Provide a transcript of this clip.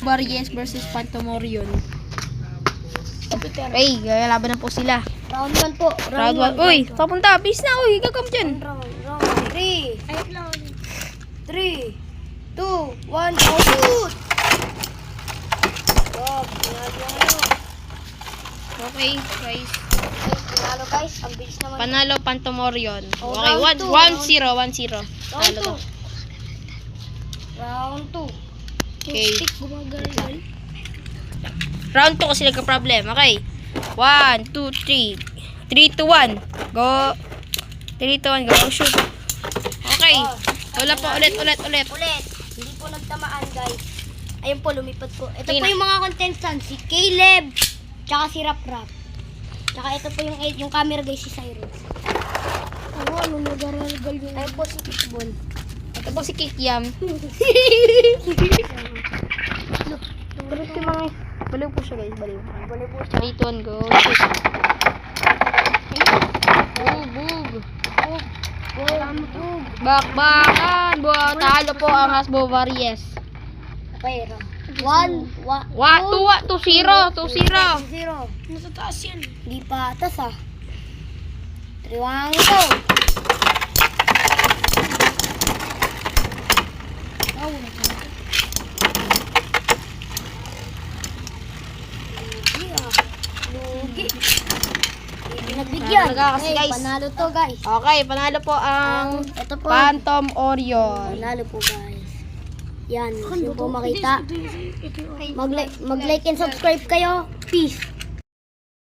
Varies versus Phantomorion. Okay, laban na po sila. Round 1 po. Round 1. Uy, papunta. Bis na. Uy, gagam dyan. Round 3. 3, 2, 1, shoot! Okay, guys. Panalo guys, ang bilis naman. Panalo Phantomorion. Oh, Okay, round 1-0. Round 2. Round 2. Okay. Stick gumagal. Round 2 kasi nagka-problem. Okay. 1, 2, 3. 3 to 1. Go. 3 to 1. Go. Shoot. Okay. Wala po. Ulit. Ulit. Hindi po nagtamaan guys. Ayun po, lumipat po. Ito Tingnan. po yung mga contestants. Si Caleb. Tsaka si Rap. Tsaka ito po yung camera guys, si Cyrus. Ano nag-aralgal yun? Ayun po si Pitbull. Ito po si Kikiam. Balik yung mga... Baliw po siya guys. Baliw po siya. 3 to 1. Go. Shoot. Bug. Bakbakan. Talo po ang Hasbo Varies. Okay, 1, 2-0. 2-0. Nasa taas yan. Hindi pa atas 3, 1, go! Lugi. Nagbigyan. Talaga kasi, guys. Panalo to guys. Okay, panalo po ang Ito po. Phantomorion. Panalo po guys. Yan, gusto po makita. Mag-like and subscribe kayo. Peace.